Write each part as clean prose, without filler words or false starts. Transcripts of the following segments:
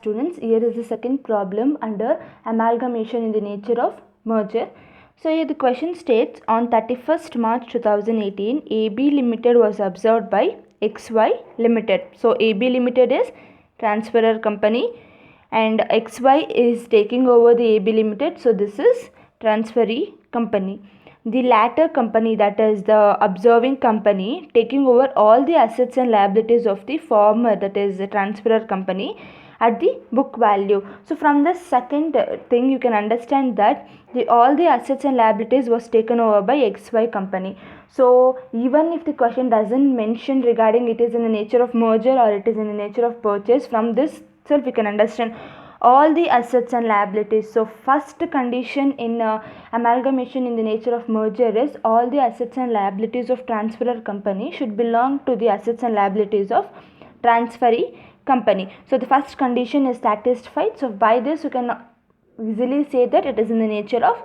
students, here is the second problem under amalgamation in the nature of merger. So here the question states, on 31st March 2018, AB Limited was absorbed by XY Limited. So AB Limited is transferor company and XY is taking over the AB Limited. So this is transferee company. The latter company, that is the absorbing company, taking over all the assets and liabilities of the former, that is the transferor company, at the book value. So from the second thing you can understand that all the assets and liabilities was taken over by XY company. So even if the question doesn't mention regarding it is in the nature of merger or it is in the nature of purchase, from this itself we can understand all the assets and liabilities. So first condition in amalgamation in the nature of merger is all the assets and liabilities of transferor company should belong to the assets and liabilities of transferee company. So the first condition is satisfied. So by this you can easily say that it is in the nature of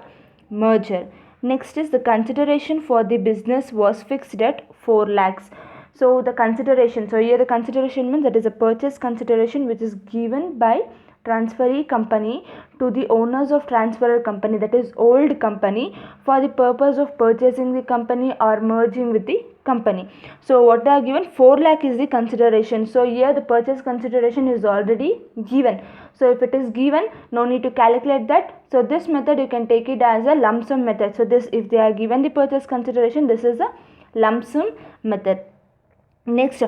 merger. Next is the consideration for the business was fixed at 4 lakhs. So the consideration, so here the consideration means that is a purchase consideration which is given by transferee company to the owners of transferor company, that is old company, for the purpose of purchasing the company or merging with the company. So what they are given, 4 lakh is the consideration. So here the purchase consideration is already given. So if it is given, no need to calculate that. So this method you can take it as a lump sum method. So this, if they are given the purchase consideration, this is a lump sum method. Next,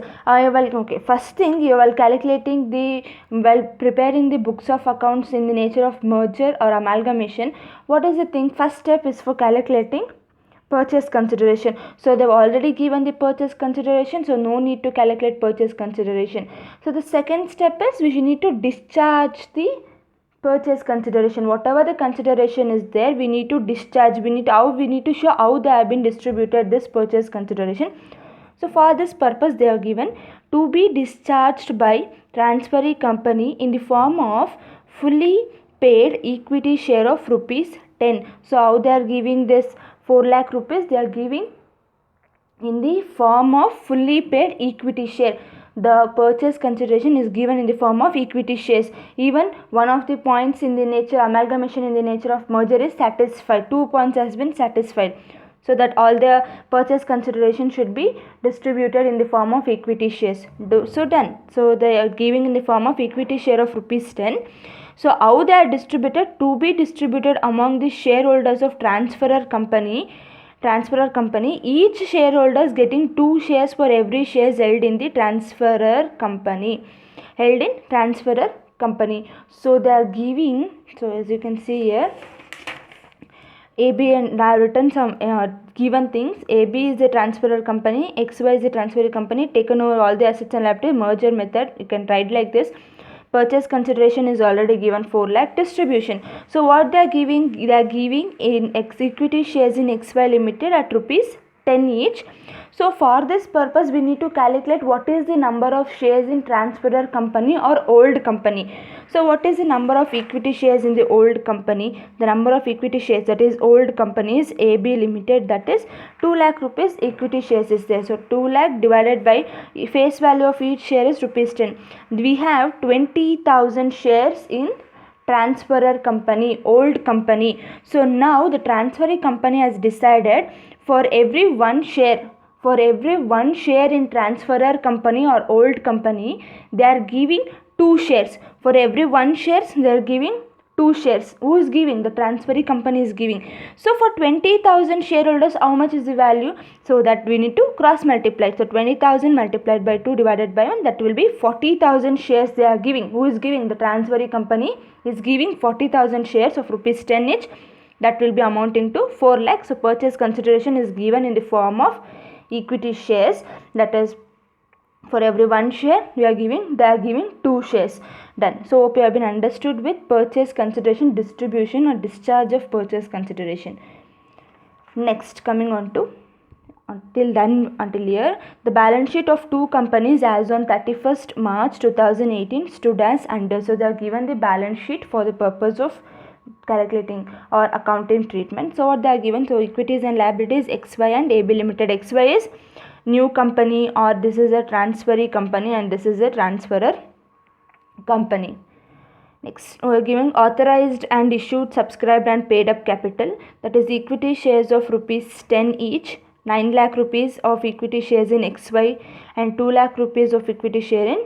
first thing, you while calculating the, while preparing the books of accounts in the nature of merger or amalgamation, what is the thing? First step is for calculating purchase consideration. So they've already given the purchase consideration, so no need to calculate purchase consideration. So the second step is we need to discharge the purchase consideration. Whatever the consideration is there, we need to discharge. We need to show how they have been distributed, this purchase consideration. So for this purpose they are given to be discharged by transferee company in the form of fully paid equity share of rupees 10. So how they are giving this 4 lakh rupees? They are giving in the form of fully paid equity share. The purchase consideration is given in the form of equity shares. Even one of the points in the nature amalgamation in the nature of merger is satisfied. 2 points has been satisfied. So that all the purchase consideration should be distributed in the form of equity shares. So done. So they are giving in the form of equity share of rupees 10. So how they are distributed? To be distributed among the shareholders of transferor company. Each shareholder is getting 2 shares for every shares held in the transferor company. So they are giving, so as you can see here, AB, and I have written some given things. AB is a transferor company, XY is a transferor company, taken over all the assets and liabilities, merger method, you can write like this. Purchase consideration is already given 4 lakh. Distribution. So what they are giving? They are giving in equity shares in XY Limited at rupees 10 each. So for this purpose we need to calculate what is the number of shares in transferor company or old company. So what is the number of equity shares in the old company? The number of equity shares, that is old company, is AB Limited, that is 2 lakh rupees equity shares is there. So 2 lakh divided by face value of each share is rupees 10. We have 20,000 shares in transferor company, old company. So now the transferee company has decided for every one share in transferor company or old company, they are giving 2 shares. For every 1 shares they are giving 2 shares. Who is giving? The transferee company is giving. So for 20,000 shareholders, how much is the value? So that we need to cross multiply. So 20,000 multiplied by 2 divided by 1, that will be 40,000 shares they are giving. Who is giving? The transferee company is giving 40,000 shares of rupees 10 each. That will be amounting to 4 lakhs. So purchase consideration is given in the form of equity shares, that is for every 1 share they are giving 2 shares. Done. So hope you have been understood with purchase consideration, distribution or discharge of purchase consideration. Next, coming on to until here, the balance sheet of 2 companies as on 31st March 2018 stood as under. So they are given the balance sheet for the purpose of calculating or accounting treatment. So what they are given? So equities and liabilities, XY and AB Limited. XY is new company, or this is a transferee company and this is a transferor company. Next, we are giving authorized and issued, subscribed and paid up capital, that is equity shares of rupees 10 each, 9 lakh rupees of equity shares in XY and 2 lakh rupees of equity share in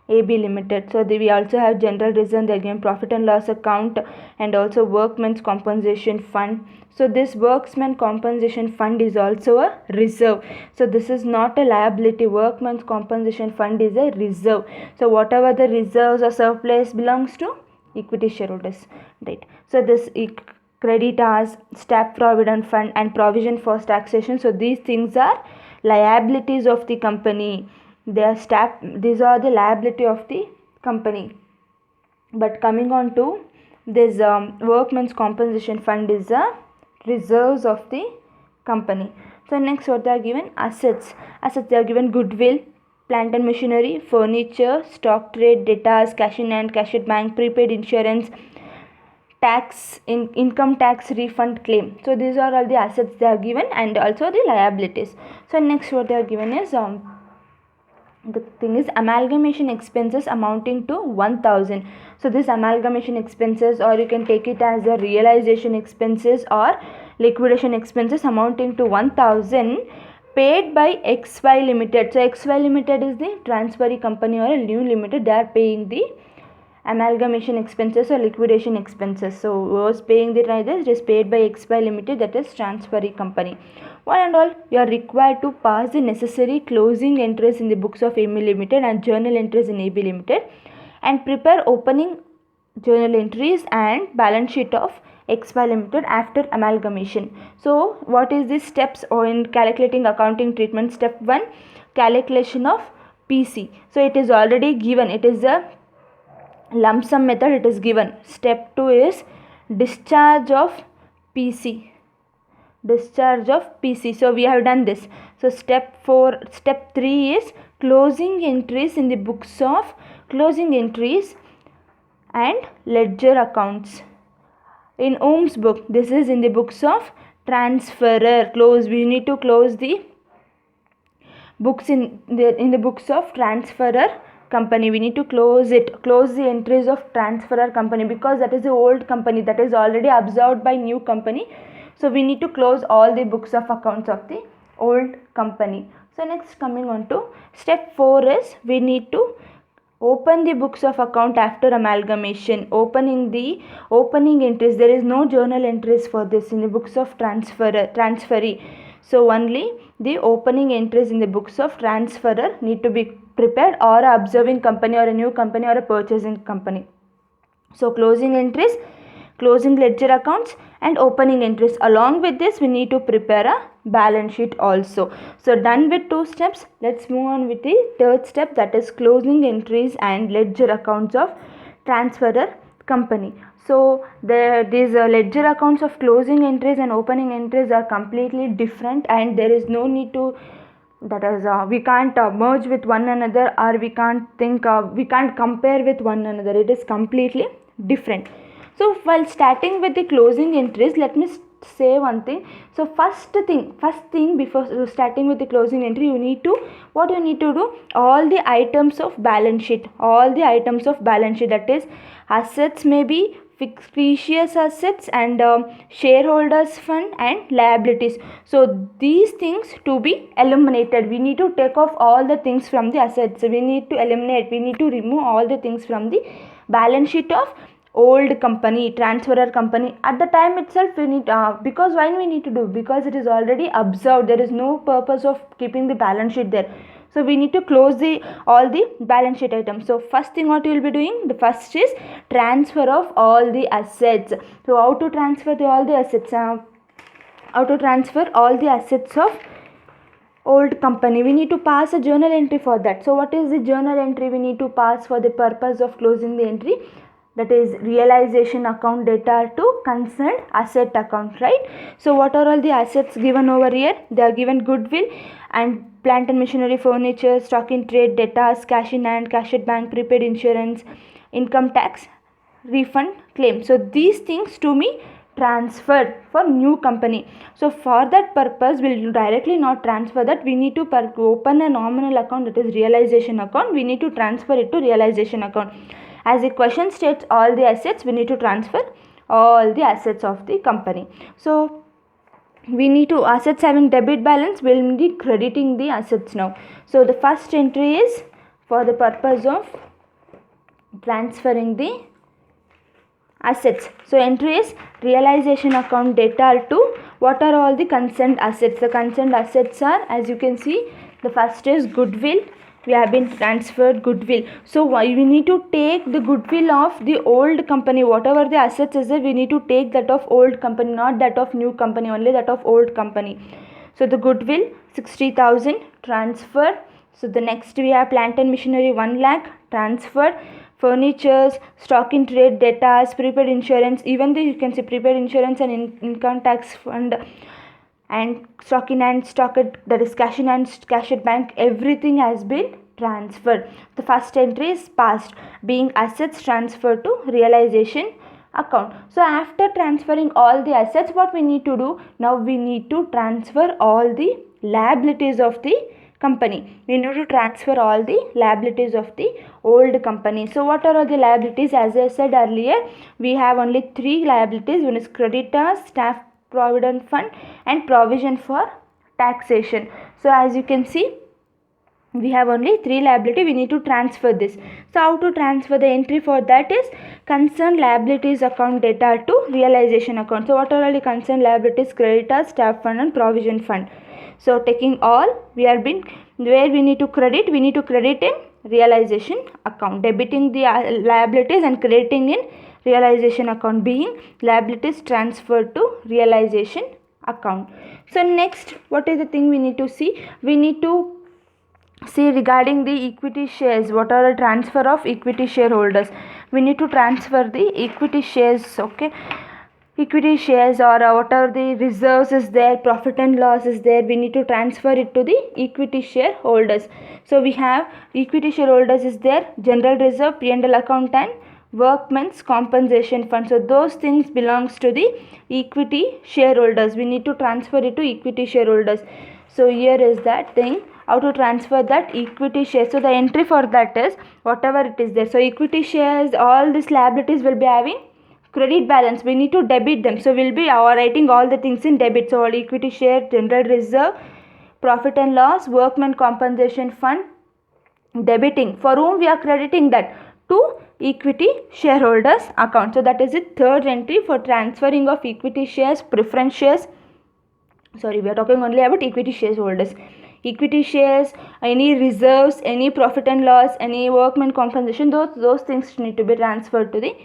AB Limited. So we also have general reason, they are given profit and loss account and also workmen's compensation fund. So this workmen's compensation fund is also a reserve. So this is not a liability. Workmen's compensation fund is a reserve. So whatever the reserves or surplus belongs to equity shareholders, right? So this creditors, staff provident fund and provision for taxation. So these things are liabilities of the company. They are these are the liability of the company. But coming on to this workmen's compensation fund is a reserves of the company. So next, what they are given? Assets. They are given goodwill, plant and machinery, furniture, stock trade, debtors, cash in hand, cash at bank, prepaid insurance, tax, income tax refund claim. So these are all the assets they are given and also the liabilities. So next, what they are given is the thing is amalgamation expenses amounting to 1000. So this amalgamation expenses, or you can take it as a realization expenses or liquidation expenses amounting to 1000 paid by XY Limited. So XY Limited is the transferee company or a new limited. They are paying the amalgamation expenses or liquidation expenses. So was paying the rider, it is paid by XY Limited, that is transferee company. One and all, you are required to pass the necessary closing entries in the books of AB Limited and journal entries in AB Limited and prepare opening journal entries and balance sheet of XY Limited after amalgamation. So what is the steps in calculating accounting treatment? Step 1, calculation of PC. So it is already given, it is a lump sum method, it is given. Step 2 is discharge of PC. So we have done this. So step 3 is closing entries in the books of closing entries and ledger accounts. In Ohm's book, this is in the books of transferor. We need to close the books in the books of transferor company. We need to close the entries of transferor company, because that is the old company that is already absorbed by new company. So we need to close all the books of accounts of the old company. So next, coming on to step 4 is we need to open the books of account after amalgamation. Opening entries, there is no journal entries for this in the books of transferee. So only the opening entries in the books of transferor need to be prepared, or a observing company or a new company or a purchasing company. So closing entries, closing ledger accounts and opening entries. Along with this, we need to prepare a balance sheet also. So done with 2 steps, let's move on with the third step, that is closing entries and ledger accounts of transferor company. So these ledger accounts of closing entries and opening entries are completely different, and there is no need to, that is we can't merge with one another, or we can't compare with one another. It is completely different. So while starting with the closing entries, let me say one thing. So first thing before starting with the closing entry, you need to do all the items of balance sheet. That is, assets may be fictitious assets and shareholders fund and liabilities. So these things to be eliminated. We need to take off all the things from the assets. We need to remove all the things from the balance sheet of old company, transferor company. At the time itself, we need because why we need to do, because it is already observed. There is no purpose of keeping the balance sheet there. So we need to close all the balance sheet items. So first thing what you will be doing, the first is transfer of all the assets. So how to transfer all the assets? How to transfer all the assets of old company? We need to pass a journal entry for that. So what is the journal entry we need to pass for the purpose of closing the entry? That is realization account data to concerned asset account, right? So what are all the assets given over here? They are given goodwill and plant and machinery, furniture, stock in trade, debtors, cash in hand, cash at bank, prepaid insurance, income tax refund claim. So these things to be transferred for new company. So for that purpose, we'll directly not transfer that. We need to open a nominal account, that is realization account. We need to transfer it to realization account. As the question states all the assets, we need to transfer all the assets of the company. So we need to, assets having debit balance, will be crediting the assets now. So the first entry is for the purpose of transferring the assets. So entry is realization account debtor to what are all the concerned assets. The concerned assets are, as you can see, the first is goodwill. We have been transferred goodwill. So we need to take the goodwill of the old company. Whatever the assets is there, we need to take that of old company, not that of new company, only that of old company. So the goodwill 60,000 transferred. So the next we have plant and machinery 1 lakh transferred. Furnitures, stock in trade, debtors, prepaid insurance, even though you can see prepaid insurance and income tax fund and stock in hand, stock at, that is cash in hand, cash at bank, everything has been transferred. The first entry is passed, being assets transferred to realization account. So after transferring all the assets, what we need to do? Now we need to transfer all the liabilities of the company. We need to transfer all the liabilities of the old company. So what are all the liabilities? As I said earlier, we have only 3 liabilities. One is creditors, staff provident fund, and provision for taxation. So as you can see, we have only 3 liability. We need to transfer this. So how to transfer? The entry for that is concerned liabilities account debtor to realization account. So what are all the concerned liabilities? Creditors, staff fund, and provision fund. So taking all, we have been, where we need to credit, we need to credit in realization account, debiting the liabilities and crediting in realization account, being liabilities transferred to realization account. So next, what is the thing we need to see? We need to see regarding the equity shares. What are the transfer of equity shareholders? We need to transfer the equity shares. Okay, equity shares, or what are the reserves is there, profit and loss is there, we need to transfer it to the equity shareholders. So we have equity shareholders is there, general reserve, P&L account, and workmen's compensation fund. So those things belongs to the equity shareholders. We need to transfer it to equity shareholders. So here is that thing, how to transfer that equity share. So the entry for that is whatever it is there. So equity shares, all these liabilities will be having credit balance. We need to debit them. So we'll be writing all the things in debit. So all equity share, general reserve, profit and loss, workman compensation fund, debiting. For whom we are crediting that? To equity shareholders account. So that is the third entry for transferring of equity shares, preference shares. Sorry, we are talking only about equity shareholders. Equity shares, any reserves, any profit and loss, any workman compensation, those things need to be transferred to the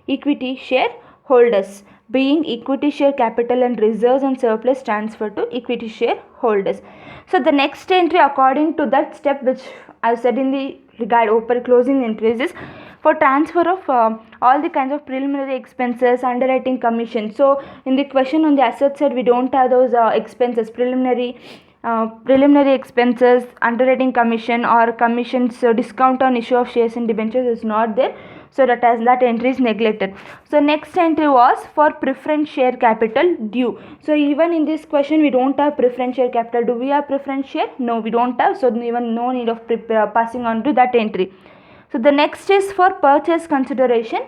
equity shareholders, being equity share capital and reserves and surplus transferred to equity shareholders. So the next entry according to that step which I said in the regard open closing entries is for transfer of all the kinds of preliminary expenses, underwriting commission. So in the question on the asset side, we don't have those expenses, preliminary expenses, underwriting commission or commissions, discount on issue of shares and debentures is not there. So that entry is neglected. So next entry was for preference share capital due. So even in this question we don't have preference share capital. Do we have preference share? No, we don't have. So even no need of passing on to that entry. So the next is for purchase consideration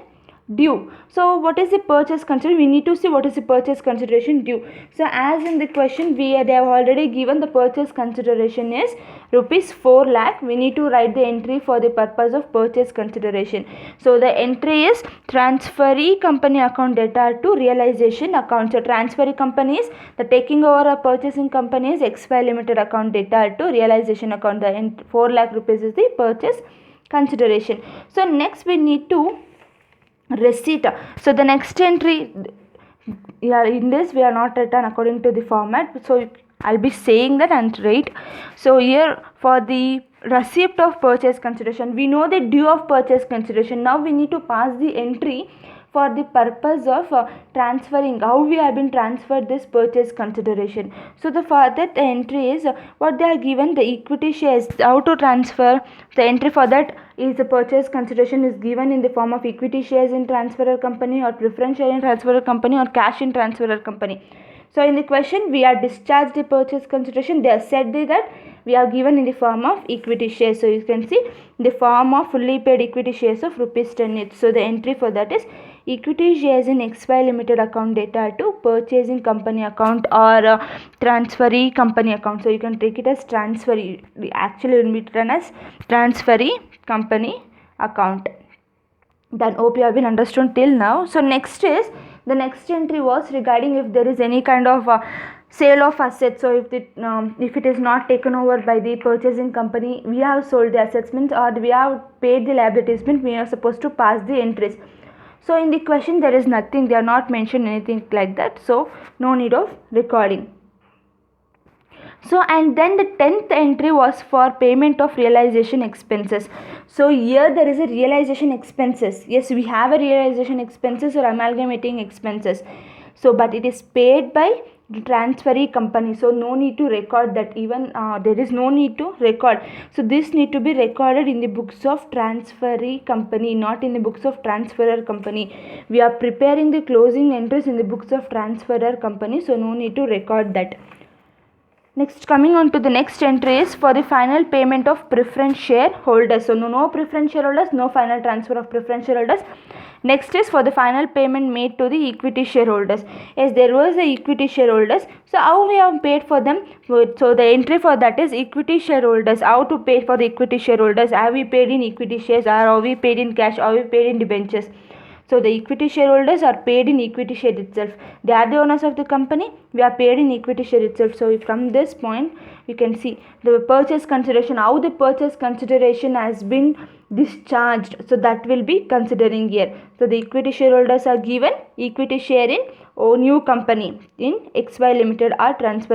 due. So what is the purchase consideration? We need to see what is the purchase consideration due. So as in the question they have already given the purchase consideration is rupees 4 lakh. We need to write the entry for the purpose of purchase consideration. So the entry is transferee company account debtor to realization account. So transferee company is the taking over a purchasing company is XY Limited account debtor to realization account. The 4 lakh rupees is the purchase consideration. So next we need to receipt. So the next entry, in this we are not written according to the format, so I'll be saying that and write. So here for the receipt of purchase consideration, we know the due of purchase consideration. Now we need to pass the entry for the purpose of transferring, how we have been transferred this purchase consideration. So the further the entry is what they are given, the equity shares, how to transfer. The entry for that is the purchase consideration is given in the form of equity shares in transferor company or preference share in transferor company or cash in transferor company. So in the question, we are discharged the purchase consideration. They have said that we are given in the form of equity shares. So you can see the form of fully paid equity shares of rupees 10 each. So the entry for that is equity shares in XY Limited account data to purchasing company account or transferee company account. So you can take it as transferee. Actually, it will be written as transferee company account. Then hope you have been understood till now. So next is the next entry was regarding if there is any kind of sale of assets. So if it is not taken over by the purchasing company, we have sold the assets means, or we have paid the liabilities means, we are supposed to pass the entries. So in the question there is nothing, they are not mentioned anything like that, so no need of recording. So and then the 10th entry was for payment of realization expenses. So here there is a realization expenses. Yes, we have a realization expenses or amalgamating expenses. So but it is paid by transferee company, so no need to record that. Even there is no need to record. So this need to be recorded in the books of transferee company, not in the books of transferor company. We are preparing the closing entries in the books of transferor company, so no need to record that. Next, coming on to the next entry is for the final payment of preference shareholders. So no preference shareholders, no final transfer of preference shareholders. Next is for the final payment made to the equity shareholders. Yes, there was the equity shareholders. So how we have paid for them? So the entry for that is equity shareholders. How to pay for the equity shareholders? Have we paid in equity shares, or have we paid in cash, or have we paid in debentures? So the equity shareholders are paid in equity share itself. They are the owners of the company. We are paid in equity share itself. So from this point, you can see the purchase consideration, how the purchase consideration has been discharged. So that will be considering here. So the equity shareholders are given equity share in new company in XY Limited or transfer.